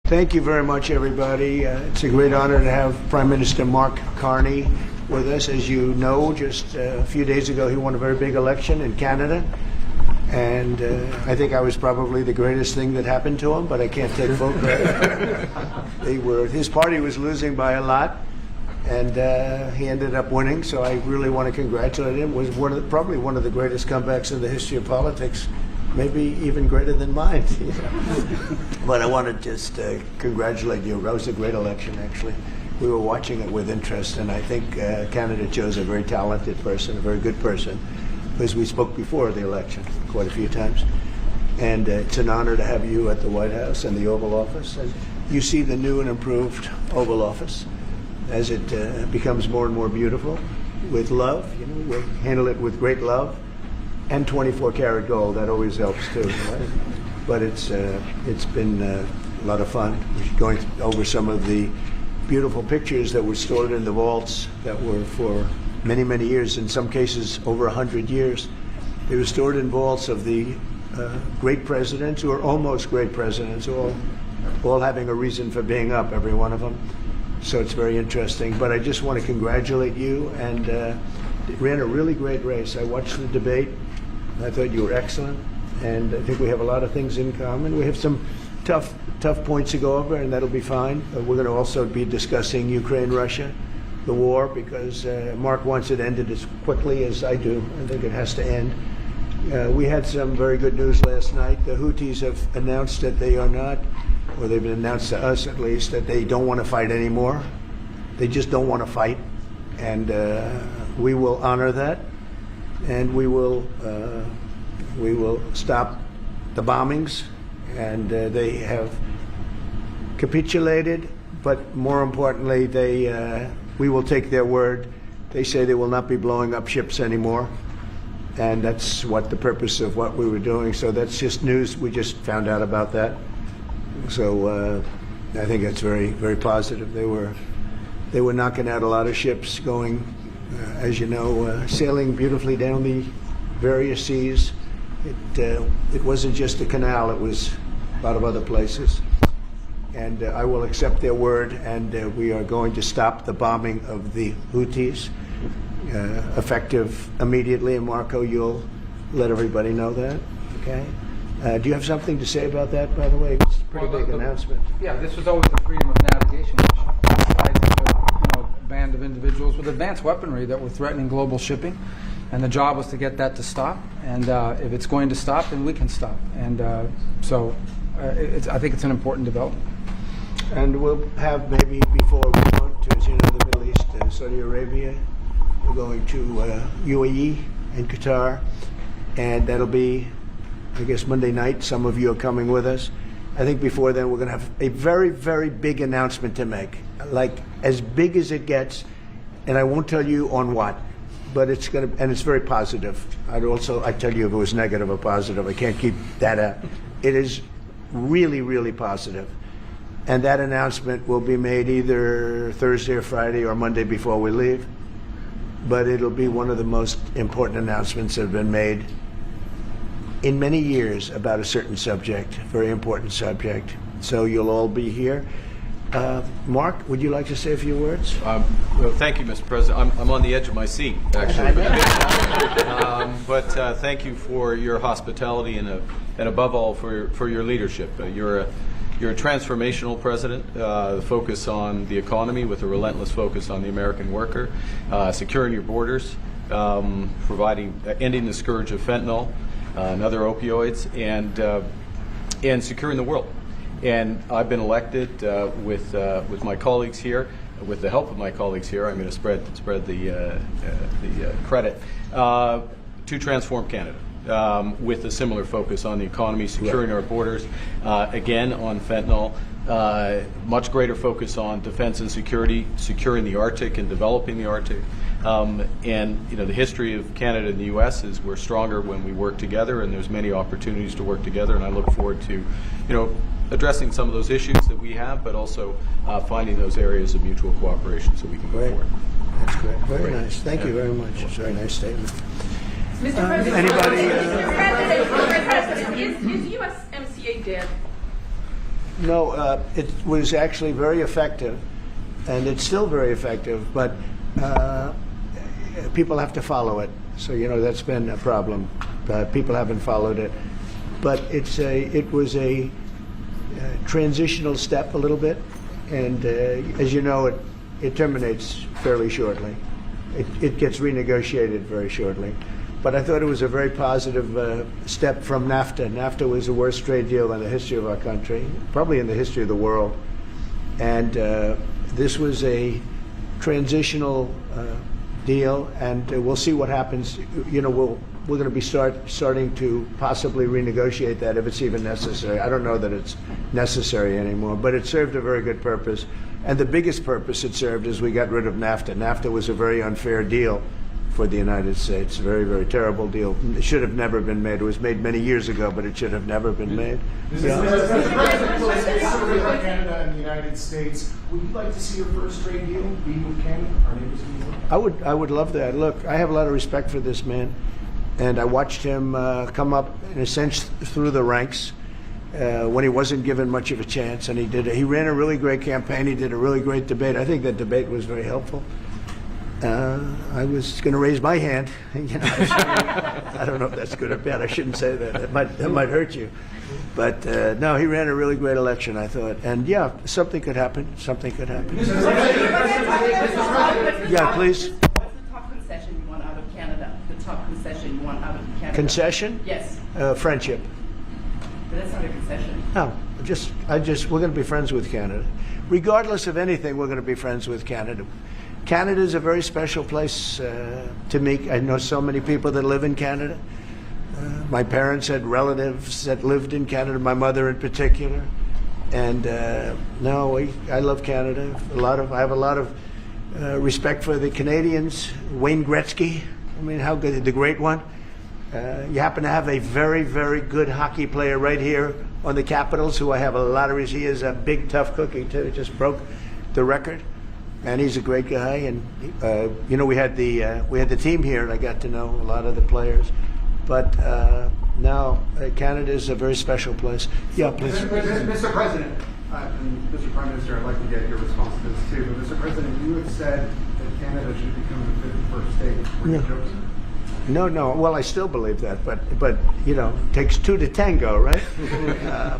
Thank you very much, everybody. It's a great honor to have Prime Minister Mark Carney with us. As you know, just a few days ago, he won a very big election in Canada. And I think I was probably the greatest thing that happened to him, but I can't take full credit. His party was losing by a lot, and he ended up winning. So I really want to congratulate him. It was probably one of the greatest comebacks in the history of politics. Maybe even greater than mine. But I want to just congratulate you. That was a great election, actually. We were watching it with interest, and I think Canada chose a very talented person, a very good person, because we spoke before the election quite a few times. And it's an honor to have you at the White House and the Oval Office. And you see the new and improved Oval Office as it becomes more and more beautiful with love. You know, we'll handle it with great love. And 24-karat gold, that always helps too. Right? But it's been a lot of fun. We're going over some of the beautiful pictures that were stored in the vaults that were for many, many years, in some cases over 100 years. They were stored in vaults of the great presidents, or almost great presidents, all having a reason for being up, every one of them. So it's very interesting. But I just want to congratulate you, and ran a really great race. I watched the debate. I thought you were excellent, and I think we have a lot of things in common. We have some tough points to go over, and that'll be fine. We're going to also be discussing Ukraine, Russia, the war, because Mark wants it ended as quickly as I do. I think it has to end. We had some very good news last night. The Houthis have announced that they are not, or they've announced to us at least, that they don't want to fight anymore. They just don't want to fight, and we will honor that. And we will stop the bombings, and they have capitulated. But more importantly, we will take their word. They say they will not be blowing up ships anymore, and that's what the purpose of what we were doing. So that's just news. We just found out about that. So I think that's very, very positive. They were knocking out a lot of ships going. As you know, sailing beautifully down the various seas. It wasn't just the canal, it was a lot of other places. And I will accept their word, and we are going to stop the bombing of the Houthis, effective immediately. And Marco, you'll let everybody know that, okay? Do you have something to say about that, by the way? It's a pretty big announcement. Yeah, this was always the freedom of navigation issue. Band of individuals with advanced weaponry that were threatening global shipping, and the job was to get that to stop. And if it's going to stop, then we can stop. And I think it's an important development. And we'll have, maybe before we go to, as you know, the Middle East, Saudi Arabia, we're going to UAE and Qatar, and that'll be, I guess, Monday night. Some of you are coming with us. I think before then we're going to have a very, very big announcement to make, like as big as it gets, and I won't tell you on what, but it's going to, and it's very positive. I'd tell you if it was negative or positive. I can't keep that out. It is really, really positive, and that announcement will be made either Thursday or Friday or Monday before we leave. But it'll be one of the most important announcements that have been made in many years about a certain subject, very important subject. So you'll all be here. Mark, would you like to say a few words? Well, thank you, Mr. President. I'm on the edge of my seat, actually. But thank you for your hospitality and above all for your leadership. You're a transformational president, focus on the economy with a relentless focus on the American worker, securing your borders, ending the scourge of fentanyl and other opioids, and securing the world. And I've been elected with my colleagues here, with the help of my colleagues here. I'm going to spread the credit to transform Canada with a similar focus on the economy, securing our borders, again on fentanyl, much greater focus on defense and security, securing the Arctic and developing the Arctic. And you know, the history of Canada and the U.S. is we're stronger when we work together, and there's many opportunities to work together. And I look forward to, addressing some of those issues that we have, but also finding those areas of mutual cooperation so we can move forward. That's great. Very nice. Thank you very much. It's a very nice statement. Mr. President, anybody? is USMCA dead? No, it was actually very effective, and it's still very effective, but people have to follow it. So, that's been a problem. People haven't followed it. But it was a transitional step a little bit, and as you know, it terminates fairly shortly. It gets renegotiated very shortly. But I thought it was a very positive step from NAFTA. NAFTA was the worst trade deal in the history of our country, probably in the history of the world. And this was a transitional deal, and we'll see what happens. We're going to be starting to possibly renegotiate that if it's even necessary. I don't know that it's necessary anymore, but it served a very good purpose. And the biggest purpose it served is we got rid of NAFTA. NAFTA was a very unfair deal for the United States. Very, very terrible deal. It should have never been made. It was made many years ago, but it should have never been made. Mr. Canada and the United States, would you like to see your first trade deal be with Canada, our neighbors in the world? I would love that. Look, I have a lot of respect for this man, and I watched him come up, in a sense, through the ranks when he wasn't given much of a chance, and he ran a really great campaign. He did a really great debate. I think that debate was very helpful. I was going to raise my hand. I don't know if that's good or bad. I shouldn't say that. That might hurt you. But no, he ran a really great election, I thought. And yeah, something could happen. Something could happen. Yeah, please. What's the top concession you want out of Canada? The top concession you want out of Canada? Concession? Yes. Friendship. But that's not a concession. No, we're going to be friends with Canada. Regardless of anything, we're going to be friends with Canada. Canada is a very special place to me. I know so many people that live in Canada. My parents had relatives that lived in Canada, my mother in particular. And I love Canada. I have a lot of respect for the Canadians. Wayne Gretzky, I mean, how good, the great one. You happen to have a very, very good hockey player right here on the Capitals, who I have a lot of. He is a big, tough cookie too. He just broke the record, and he's a great guy. And we had the team here, and I got to know a lot of the players. But now Canada is a very special place. Yeah, please. Mr. President, and Mr. Prime Minister, I'd like to get your response to this too. But Mr. President, you have said that Canada should become the 51st state. Were you joking? No. Well, I still believe that, but it takes two to tango, right?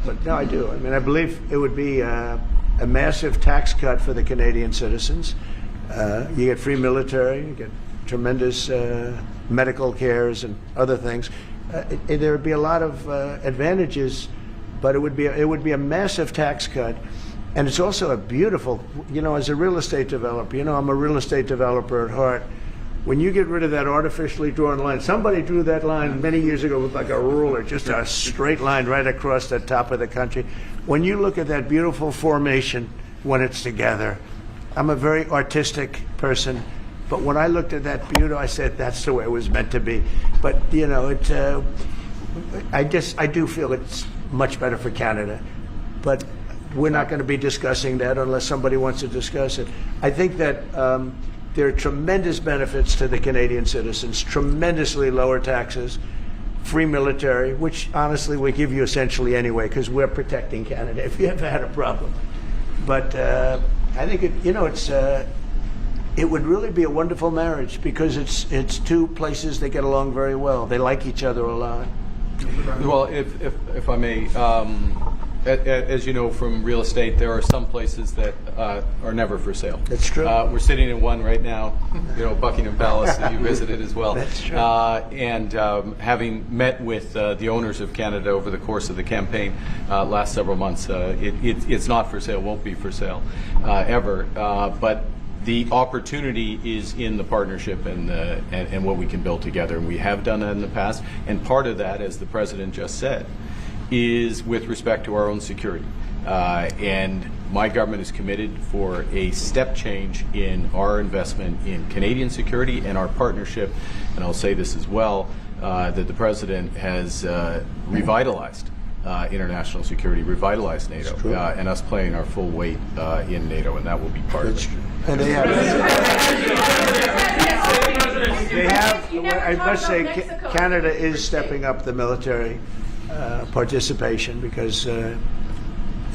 But no, I do. I mean, I believe it would be a massive tax cut for the Canadian citizens. You get free military, you get tremendous medical cares and other things. There would be a lot of advantages, but it would be a massive tax cut. And it's also a beautiful, as a real estate developer, I'm a real estate developer at heart. When you get rid of that artificially drawn line, somebody drew that line many years ago with like a ruler, just a straight line right across the top of the country. When you look at that beautiful formation when it's together, I'm a very artistic person, but when I looked at that beauty, I said that's the way it was meant to be. But I do feel it's much better for Canada, but we're not going to be discussing that unless somebody wants to discuss it. I think that there are tremendous benefits to the Canadian citizens, tremendously lower taxes, free military, which honestly we give you essentially anyway because we're protecting Canada if you ever had a problem. But I think it would really be a wonderful marriage because it's two places that get along very well. They like each other a lot. Well, if I may, as you know from real estate, there are some places that are never for sale. That's true. We're sitting in one right now, Buckingham Palace that you visited as well. That's true. And having met with the owners of Canada over the course of the campaign last several months, it's not for sale, won't be for sale ever. But the opportunity is in the partnership and what we can build together, and we have done that in the past. And part of that, as the President just said, is with respect to our own security. And my government is committed for a step change in our investment in Canadian security and our partnership, and I'll say this as well, that the President has revitalized international security, revitalized NATO, and us playing our full weight in NATO, and that will be part of it. And they have, I must say, Canada is stepping up the military participation because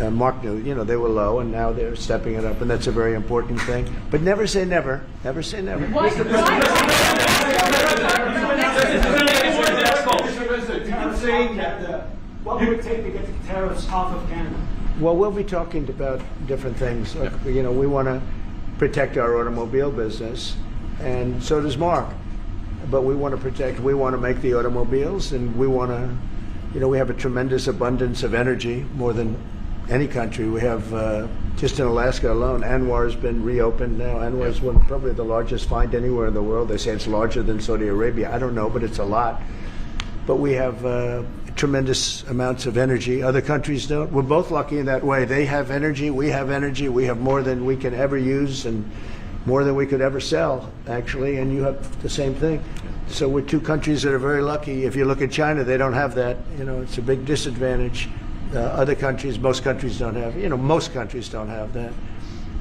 Mark knew, they were low, and now they're stepping it up, and that's a very important thing. But never say never. Never say never. You're saying that what would it take to get the tariffs off of Canada? Well, we'll be talking about different things. Like, we want to protect our automobile business, and so does Mark. But we want to make the automobiles, and we want to, we have a tremendous abundance of energy, more than any country. We have, just in Alaska alone, Anwar's been reopened now. Anwar's probably the largest find anywhere in the world. They say it's larger than Saudi Arabia. I don't know, but it's a lot. But we have tremendous amounts of energy. Other countries don't. We're both lucky in that way. They have energy. We have energy. We have more than we can ever use and more than we could ever sell, actually. And you have the same thing. So we're two countries that are very lucky. If you look at China, they don't have that. It's a big disadvantage. Other countries, most countries don't have. Most countries don't have that.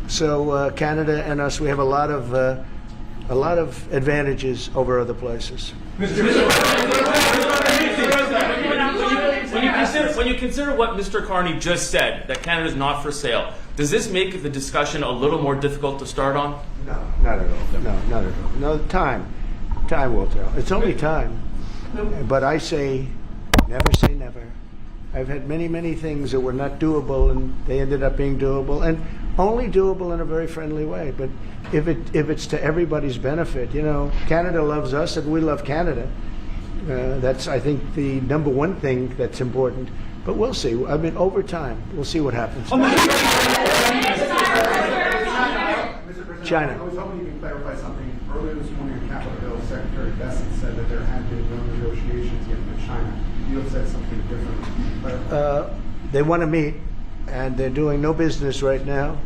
So Canada and us, we have a lot of advantages over other places. When you consider what Mr. Carney just said, that Canada is not for sale, does this make the discussion a little more difficult to start on? No, not at all. No, not at all. No, time will tell. It's only time. But I say, never say never. I've had many, many things that were not doable, and they ended up being doable, and only doable in a very friendly way. But if it's to everybody's benefit, Canada loves us, and we love Canada. That's, I think, the number one thing that's important. But we'll see. I mean, over time, we'll see what happens. Mr. President, China. I was hoping you can clarify something. Earlier this morning on Capitol Hill, Secretary Bessent said that there had been no negotiations yet with China. You have said something different. They want to meet, and they're doing no business right now.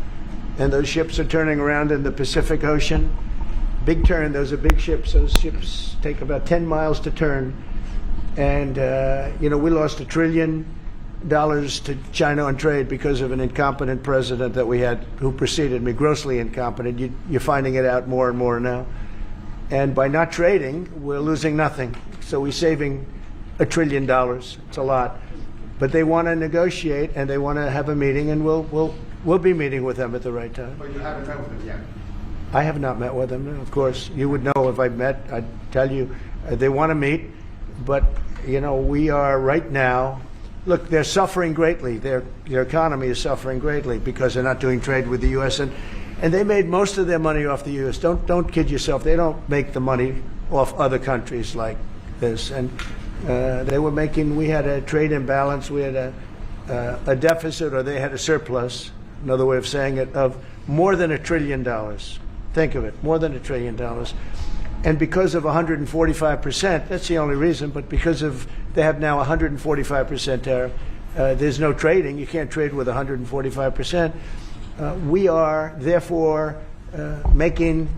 And those ships are turning around in the Pacific Ocean. Big turn. Those are big ships. Those ships take about 10 miles to turn. And, we lost $1 trillion to China on trade because of an incompetent president that we had who preceded me, grossly incompetent. You're finding it out more and more now. And by not trading, we're losing nothing. So we're saving $1 trillion. It's a lot. But they want to negotiate, and they want to have a meeting, and we'll be meeting with them at the right time. But you haven't met with them yet. I have not met with them, of course. You would know if I met. I'd tell you. They want to meet, but we are right now. Look, they're suffering greatly. Their economy is suffering greatly because they're not doing trade with the U.S. and they made most of their money off the U.S. Don't kid yourself. They don't make the money off other countries like this. And they were making. We had a trade imbalance. We had a deficit, or they had a surplus. Another way of saying it, of more than $1 trillion. Think of it, more than $1 trillion. And because of 145%, that's the only reason, but because of they have now 145% tariff, there's no trading. You can't trade with 145%. We are, therefore, making,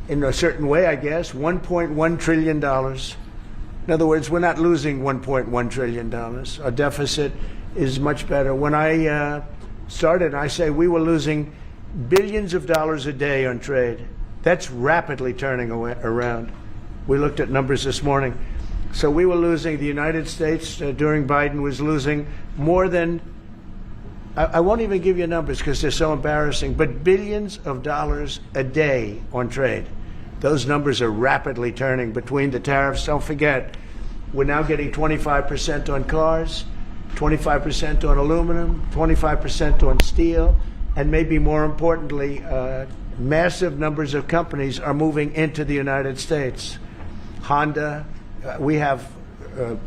in a certain way, I guess, $1.1 trillion. In other words, we're not losing $1.1 trillion. Our deficit is much better. When I started, I say we were losing billions of dollars a day on trade. That's rapidly turning around. We looked at numbers this morning. So we were losing, the United States during Biden was losing more than, I won't even give you numbers because they're so embarrassing, but billions of dollars a day on trade. Those numbers are rapidly turning between the tariffs. Don't forget, we're now getting 25% on cars, 25% on aluminum, 25% on steel, and maybe more importantly, massive numbers of companies are moving into the United States. Honda, we have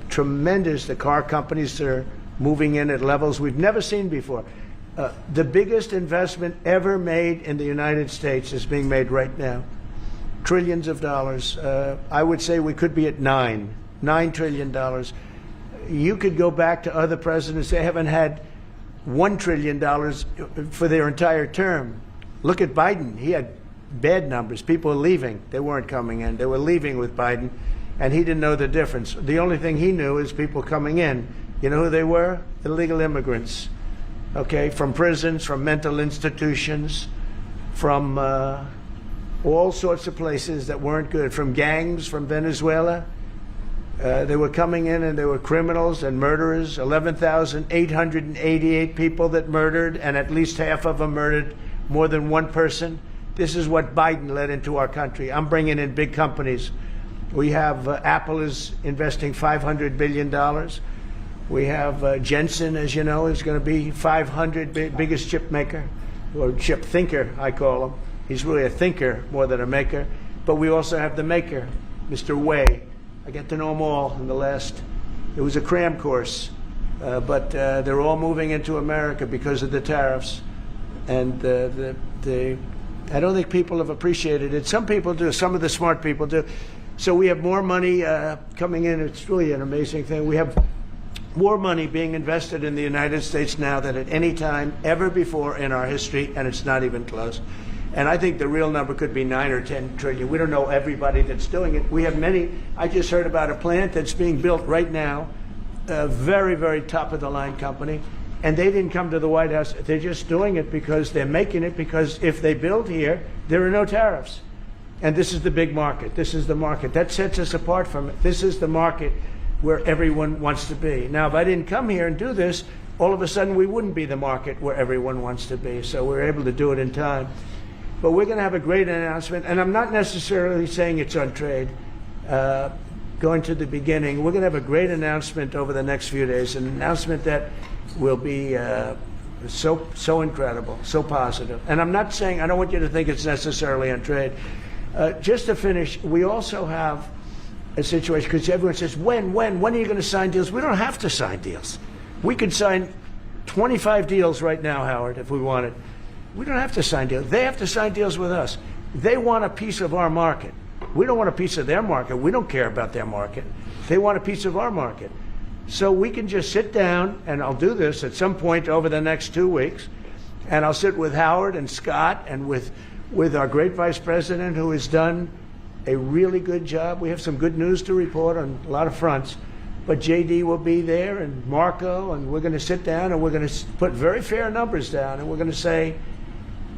tremendous, the car companies are moving in at levels we've never seen before. The biggest investment ever made in the United States is being made right now. Trillions of dollars. I would say we could be at $9 trillion. You could go back to other presidents. They haven't had $1 trillion for their entire term. Look at Biden. He had bad numbers. People were leaving. They weren't coming in. They were leaving with Biden, and he didn't know the difference. The only thing he knew is people coming in. You know who they were? Illegal immigrants, okay, from prisons, from mental institutions, from all sorts of places that weren't good, from gangs, from Venezuela. They were coming in and they were criminals and murderers. 11,888 people that murdered, and at least half of them murdered more than one person. This is what Biden led into our country. I'm bringing in big companies. We have Apple is investing $500 billion. We have Jensen, as you know, is going to be 500 biggest chip maker, or chip thinker, I call him. He's really a thinker more than a maker. But we also have the maker, Mr. Wei. I get to know them all in the last, it was a cram course, but they're all moving into America because of the tariffs. And I don't think people have appreciated it. Some people do, some of the smart people do. So we have more money coming in. It's really an amazing thing. We have more money being invested in the United States now than at any time ever before in our history, and it's not even close. And I think the real number could be 9 or 10 trillion. We don't know everybody that's doing it. We have many. I just heard about a plant that's being built right now, a very, very top-of-the-line company, and they didn't come to the White House. They're just doing it because they're making it, because if they build here, there are no tariffs. And this is the big market. This is the market. That sets us apart from it. This is the market where everyone wants to be. Now, if I didn't come here and do this, all of a sudden we wouldn't be the market where everyone wants to be. So we're able to do it in time. But we're going to have a great announcement. And I'm not necessarily saying it's on trade. Going to the beginning, we're going to have a great announcement over the next few days, an announcement that will be so incredible, so positive. And I'm not saying, I don't want you to think it's necessarily on trade. Just to finish, we also have a situation, because everyone says, when are you going to sign deals? We don't have to sign deals. We could sign 25 deals right now, Howard, if we wanted. We don't have to sign deals. They have to sign deals with us. They want a piece of our market. We don't want a piece of their market. We don't care about their market. They want a piece of our market. So we can just sit down, and I'll do this at some point over the next 2 weeks, and I'll sit with Howard and Scott and with our great vice president, who has done a really good job. We have some good news to report on a lot of fronts. But JD will be there, and Marco, and we're going to sit down and we're going to put very fair numbers down, and we're going to say,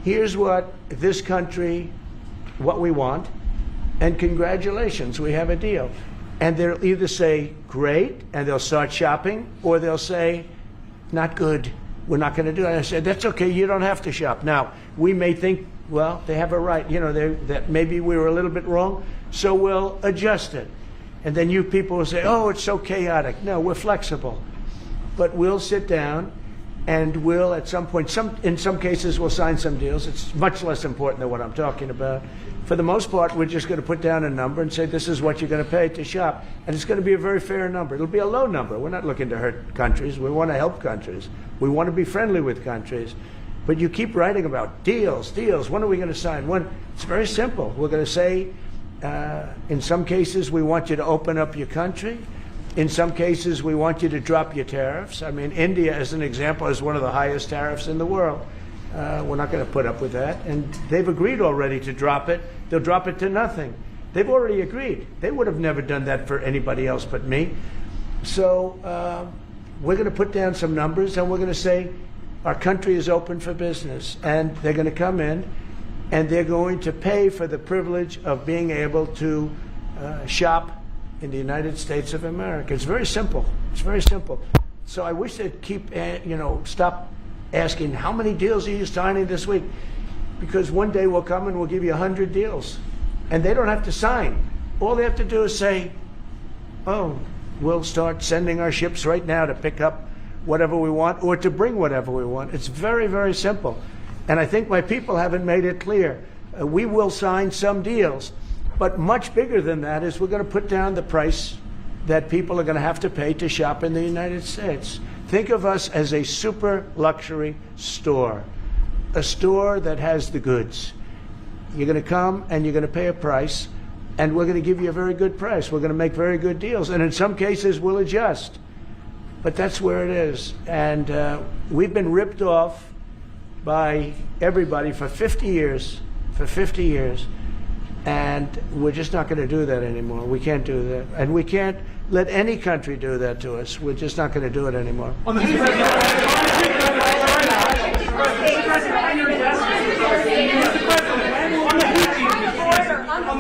here's what this country, what we want, and congratulations, we have a deal. And they'll either say, great, and they'll start shopping, or they'll say, not good, we're not going to do it. And I said, that's okay, you don't have to shop. Now, we may think, well, they have a right, you know, that maybe we were a little bit wrong, so we'll adjust it. And then you people will say, oh, it's so chaotic. No, we're flexible. But we'll sit down, and we'll, at some point, in some cases, we'll sign some deals. It's much less important than what I'm talking about. For the most part, we're just going to put down a number and say, this is what you're going to pay to shop. And it's going to be a very fair number. It'll be a low number. We're not looking to hurt countries. We want to help countries. We want to be friendly with countries. But you keep writing about deals. When are we going to sign? When? It's very simple. We're going to say, in some cases, we want you to open up your country. In some cases, we want you to drop your tariffs. I mean, India, as an example, has one of the highest tariffs in the world. We're not going to put up with that. And they've agreed already to drop it. They'll drop it to nothing. They've already agreed. They would have never done that for anybody else but me. So we're going to put down some numbers, and we're going to say our country is open for business. And they're going to come in, and they're going to pay for the privilege of being able to shop in the United States of America. It's very simple. It's very simple. So I wish they'd keep, stop asking, how many deals are you signing this week? Because one day we'll come and we'll give you 100 deals. And they don't have to sign. All they have to do is say, oh, we'll start sending our ships right now to pick up whatever we want, or to bring whatever we want. It's very, very simple. And I think my people haven't made it clear. We will sign some deals, but much bigger than that is we're going to put down the price that people are going to have to pay to shop in the United States. Think of us as a super luxury store, a store that has the goods. You're going to come and you're going to pay a price, and we're going to give you a very good price. We're going to make very good deals, and in some cases we'll adjust. But that's where it is. And we've been ripped off by everybody for 50 years, and we're just not going to do that anymore. We can't do that. And we can't let any country do that to us. We're just not going to do it anymore. On the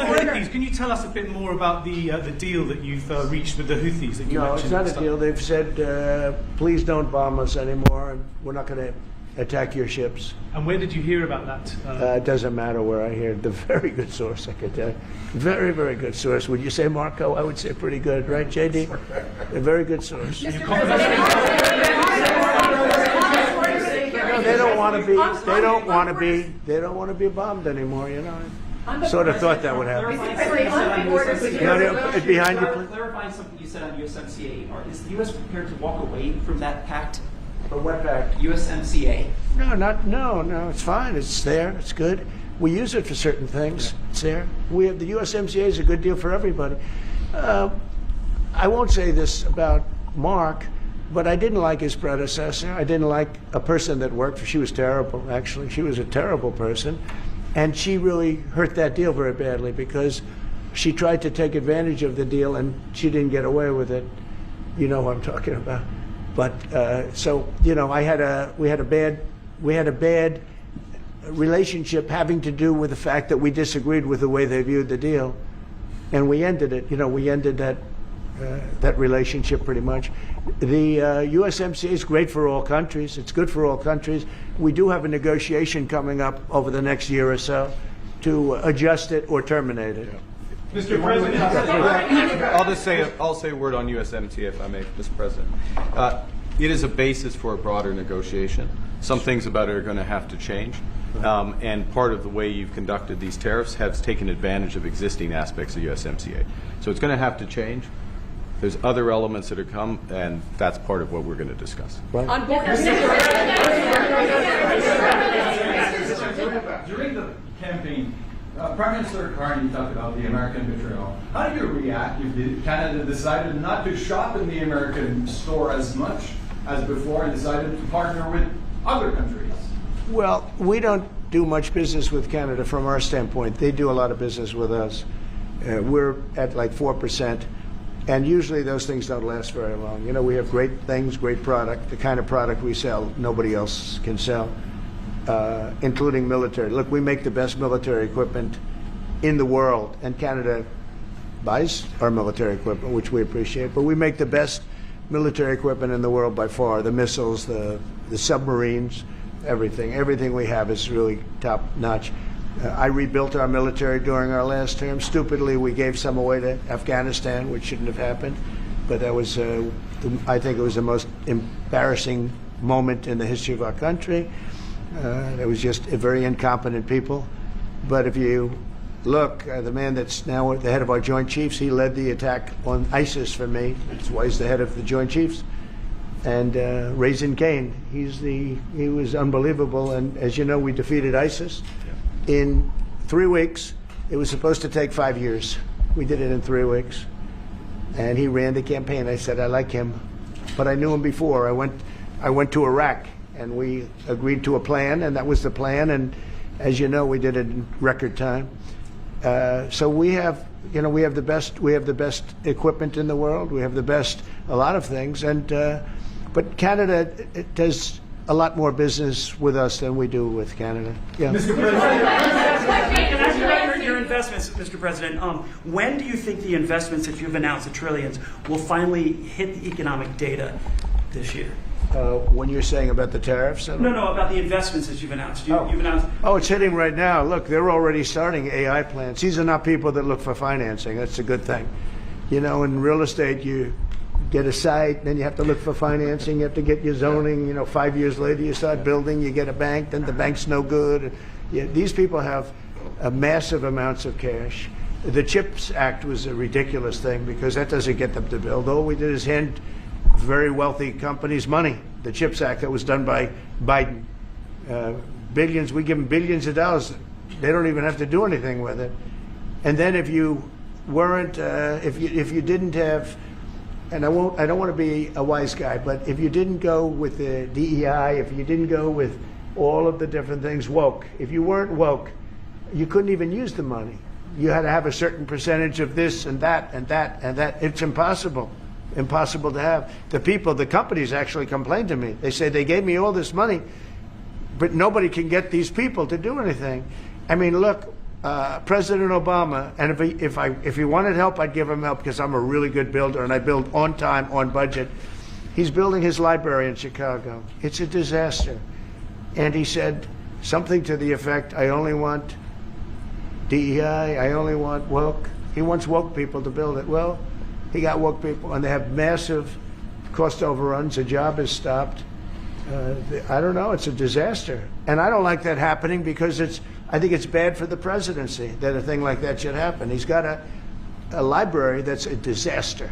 Houthis, can you tell us a bit more about the deal that you've reached with the Houthis that you No, mentioned? it's not at a the deal. start? They've said, please don't bomb us anymore, and we're not going to attack your ships. And where did you hear about that? It doesn't matter where I hear it. The very good source, I could tell you. Very, very good source. Would you say, Marco? I would say pretty good, right, JD? A very good source. No, they don't want to be. They don't want to be. They don't want to be bombed anymore. You know. Sort of thought that would happen. Behind you, please. Clarifying something you said on USMCA, is the U.S. prepared to walk away from that pact? But what pact? USMCA. No. It's fine. It's there. It's good. We use it for certain things. It's there. We have the USMCA is a good deal for everybody. I won't say this about Mark, but I didn't like his predecessor. I didn't like a person that worked for. She was terrible. Actually, she was a terrible person, and she really hurt that deal very badly because she tried to take advantage of the deal and she didn't get away with it. You know what I'm talking about. But so you know, we had a bad relationship having to do with the fact that we disagreed with the way they viewed the deal, and we ended it. You know, we ended that relationship pretty much. The USMCA is great for all countries. It's good for all countries. We do have a negotiation coming up over the next year or so to adjust it or terminate it. Mr. President, I'll say a word on USMCA if I may, Mr. President. It is a basis for a broader negotiation. Some things about it are going to have to change. And part of the way you've conducted these tariffs has taken advantage of existing aspects of USMCA. So it's going to have to change. There's other elements that are come, and that's part of what we're going to discuss. Right. During the campaign, Prime Minister Carney talked about the American betrayal. How do you react if Canada decided not to shop in the American store as much as before and decided to partner with other countries? Well, we don't do much business with Canada from our standpoint. They do a lot of business with us. We're at like 4%, and usually those things don't last very long. You know, we have great things, great product. The kind of product we sell, nobody else can sell, including military. Look, we make the best military equipment in the world, and Canada buys our military equipment, which we appreciate. But we make the best military equipment in the world by far. The missiles, the submarines, everything we have is really top notch. I rebuilt our military during our last term. Stupidly, we gave some away to Afghanistan, which shouldn't have happened. But that was, I think it was the most embarrassing moment in the history of our country. It was just a very incompetent people. But if you look, the man that's now the head of our Joint Chiefs, he led the attack on ISIS for me. That's why he's the head of the Joint Chiefs. And Raisin Kane, he was unbelievable. And as you know, we defeated ISIS in 3 weeks. It was supposed to take 5 years. We did it in 3 weeks. And he ran the campaign. I said, I like him. But I knew him before. I went to Iraq, and we agreed to a plan, and that was the plan. And as you know, we did it in record time. So we have the best equipment in the world. We have the best, a lot of things. And but Canada does a lot more business with us than we do with Canada. Yeah. Mr. President, as you record your investments, Mr. President, when do you think the investments that you've announced, the trillions, will finally hit the economic data this year? When you're saying about the tariffs? No, about the investments that you've announced. You've announced. Oh, it's hitting right now. Look, they're already starting AI plants. These are not people that look for financing. That's a good thing. You know, in real estate, you get a site, then you have to look for financing. You have to get your zoning. You know, 5 years later, you start building. You get a bank, then the bank's no good. These people have massive amounts of cash. The CHIPS Act was a ridiculous thing because that doesn't get them to build. All we did is hand very wealthy companies money. The CHIPS Act that was done by Biden, billions. We give them billions of dollars. They don't even have to do anything with it. And then if you weren't, if you didn't have, and I don't want to be a wise guy, but if you didn't go with the DEI, if you didn't go with all of the different things woke, if you weren't woke, you couldn't even use the money. You had to have a certain percentage of this and that and that and that. It's impossible to have. The companies actually complained to me. They say they gave me all this money, but nobody can get these people to do anything. I mean, look, President Obama, and if he wanted help, I'd give him help because I'm a really good builder and I build on time, on budget. He's building his library in Chicago. It's a disaster. And he said something to the effect, I only want DEI, I only want woke. He wants woke people to build it. Well, he got woke people, and they have massive cost overruns. The job is stopped. I don't know. It's a disaster. And I don't like that happening because I think it's bad for the presidency that a thing like that should happen. He's got a library that's a disaster.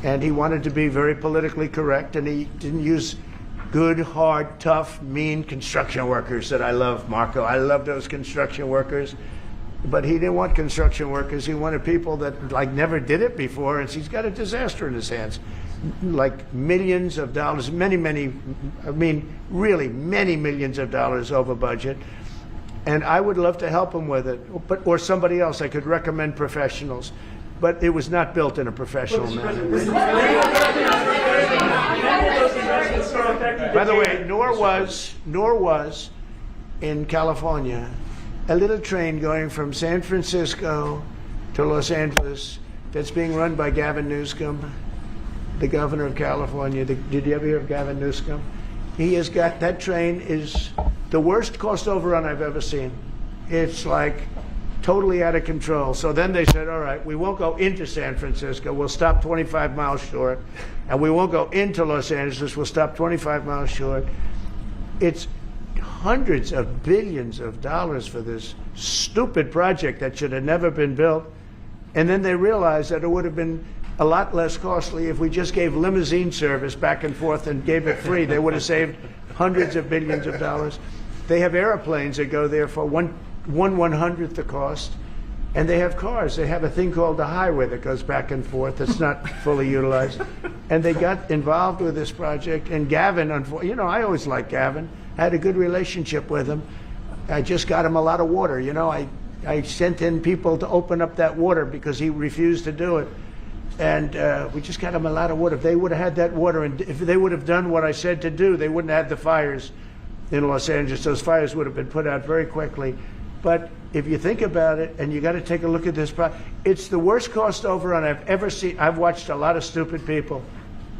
And he wanted to be very politically correct, and he didn't use good, hard, tough, mean construction workers that I love, Marco. I love those construction workers. But he didn't want construction workers. He wanted people that like never did it before, and he's got a disaster in his hands. Like millions of dollars, really many millions of dollars over budget. And I would love to help him with it, or somebody else. I could recommend professionals. But it was not built in a professional manner. By the way, nor was in California a little train going from San Francisco to Los Angeles that's being run by Gavin Newsom, the governor of California. Did you ever hear of Gavin Newsom? He has got, that train is the worst cost overrun I've ever seen. It's like totally out of control. So then they said, all right, we won't go into San Francisco. We'll stop 25 miles short. And we won't go into Los Angeles. We'll stop 25 miles short. It's hundreds of billions of dollars for this stupid project that should have never been built. And then they realized that it would have been a lot less costly if we just gave limousine service back and forth and gave it free. They would have saved hundreds of billions of dollars. They have airplanes that go there for one 1/100th the cost, and they have cars. They have a thing called the highway that goes back and forth that's not fully utilized. And they got involved with this project, and Gavin, you know, I always liked Gavin. I had a good relationship with him. I just got him a lot of water. You know, I sent in people to open up that water because he refused to do it. And we just got him a lot of water. If they would have had that water, and if they would have done what I said to do, they wouldn't have had the fires in Los Angeles. Those fires would have been put out very quickly. But if you think about it, and you got to take a look at this project, it's the worst cost overrun I've ever seen. I've watched a lot of stupid people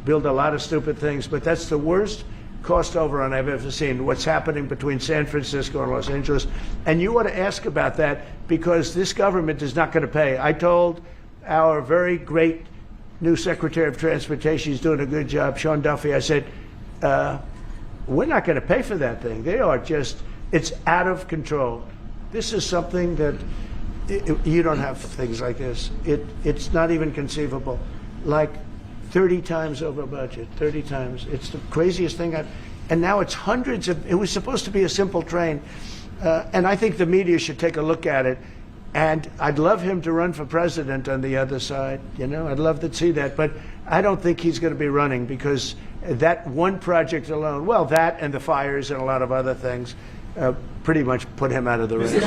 build a lot of stupid things, but that's the worst cost overrun I've ever seen, what's happening between San Francisco and Los Angeles. And you ought to ask about that, because this government is not going to pay. I told our very great new Secretary of Transportation, he's doing a good job, Sean Duffy, I said, we're not going to pay for that thing. They are just, it's out of control. This is something that you don't have things like this. It's not even conceivable. Like 30 times over budget, 30 times. It's the craziest thing and now it's hundreds of, it was supposed to be a simple train. And I think the media should take a look at it. And I'd love him to run for president on the other side. You know, I'd love to see that. But I don't think he's going to be running, because that one project alone, well, that and the fires and a lot of other things, pretty much put him out of the race. Mr.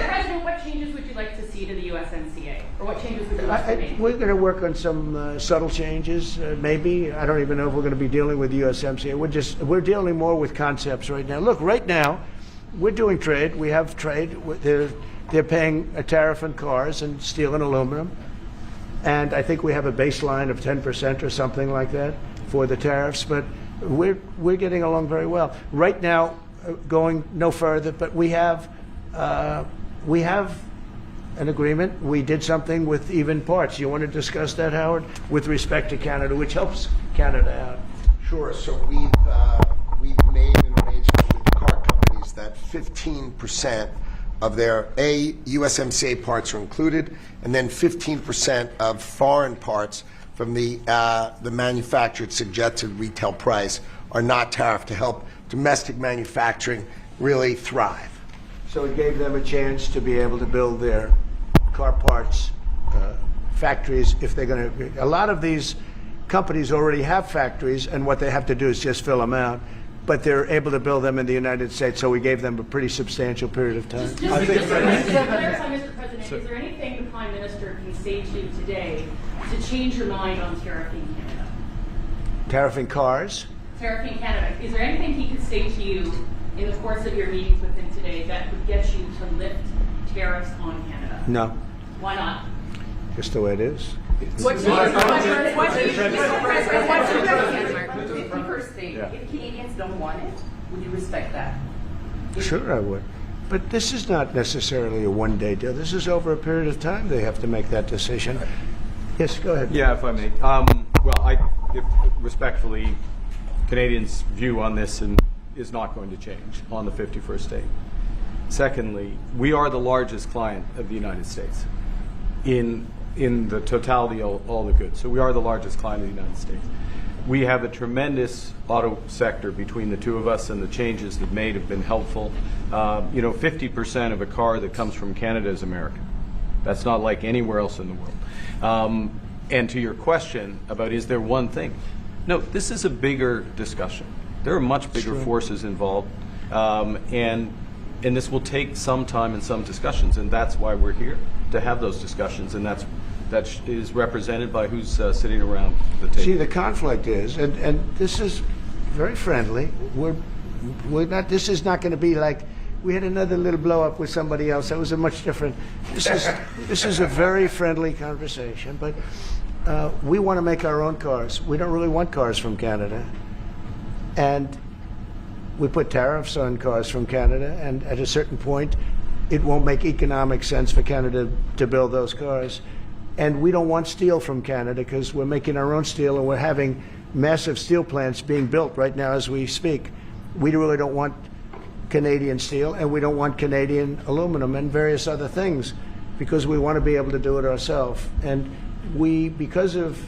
President, what changes would you like to see to the USMCA? Or what changes would you like to make? We're going to work on some subtle changes, maybe. I don't even know if we're going to be dealing with the USMCA. We're dealing more with concepts right now. Look, right now, we're doing trade. We have trade. They're paying a tariff on cars and steel and aluminum. And I think we have a baseline of 10% or something like that for the tariffs. But we're getting along very well. Right now, going no further, but we have an agreement. We did something with even parts. You want to discuss that, Howard, with respect to Canada, which helps Canada out? Sure. So we've made an arrangement with the car companies that 15% of their USMCA parts are included, and then 15% of foreign parts from the manufactured suggested retail price are not tariffed, to help domestic manufacturing really thrive. So it gave them a chance to be able to build their car parts factories if they're going to. A lot of these companies already have factories, and what they have to do is just fill them out. But they're able to build them in the United States, so we gave them a pretty substantial period of time. Just to clarify, Mr. President, is there anything the Prime Minister can say to you today to change your mind on tariffing Canada? Tariffing cars? Tariffing Canada. Is there anything he could say to you in the course of your meetings with him today that would get you to lift tariffs on Canada? No, Why not? just the way it is. What's your 51st state? Yeah. If Canadians don't want it, would you respect that? Sure, I would. But this is not necessarily a one-day deal. This is over a period of time they have to make that decision. Yes, go ahead. Yeah, if I may. Respectfully, Canadians' view on this is not going to change on the 51st state. Secondly, we are the largest client of the United States in the totality of all the goods. So we are the largest client of the United States. We have a tremendous auto sector between the two of us, and the changes that made have been helpful. 50% of a car that comes from Canada is American. That's not like anywhere else in the world. And to your question about is there one thing? No, this is a bigger discussion. There are much bigger forces involved, and this will take some time and some discussions, and that's why we're here, to have those discussions, and that is represented by who's sitting around the table. See, the conflict is, and this is very friendly. We're not. This is not going to be like we had another little blow up with somebody else. That was a much different. This is a very friendly conversation, but we want to make our own cars. We don't really want cars from Canada, and we put tariffs on cars from Canada, and at a certain point, it won't make economic sense for Canada to build those cars. And we don't want steel from Canada because we're making our own steel, and we're having massive steel plants being built right now as we speak. We really don't want Canadian steel, and we don't want Canadian aluminum and various other things because we want to be able to do it ourselves. And we, because of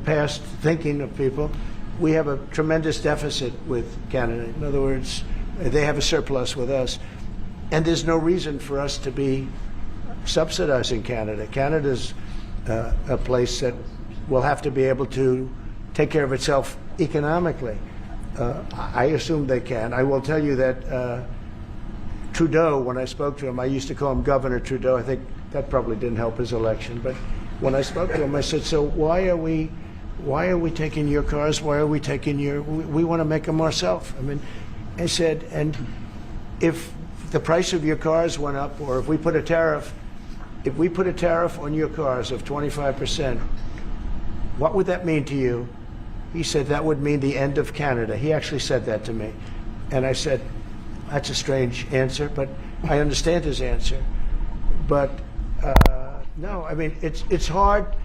past thinking of people, we have a tremendous deficit with Canada. In other words, they have a surplus with us. And there's no reason for us to be subsidizing Canada. Canada's a place that will have to be able to take care of itself economically. I assume they can. I will tell you that Trudeau, when I spoke to him, I used to call him Governor Trudeau. I think that probably didn't help his election. But when I spoke to him, I said, so why are we taking your cars? Why are we taking we want to make them ourselves. I mean, I said, and if the price of your cars went up, or if we put a tariff on your cars of 25%, what would that mean to you? He said, that would mean the end of Canada. He actually said that to me. And I said, that's a strange answer, but I understand his answer. But no, I mean, it's hard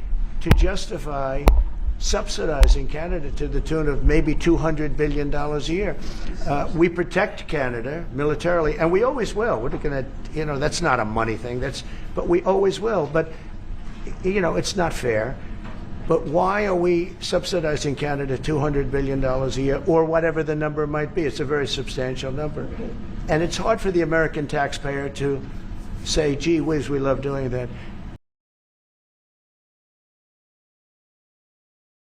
to justify subsidizing Canada to the tune of maybe $200 billion a year. We protect Canada militarily, and we always will. We're going to, that's not a money thing. But we always will. But, it's not fair. But why are we subsidizing Canada $200 billion a year, or whatever the number might be? It's a very substantial number. And it's hard for the American taxpayer to say, gee whiz, we love doing that.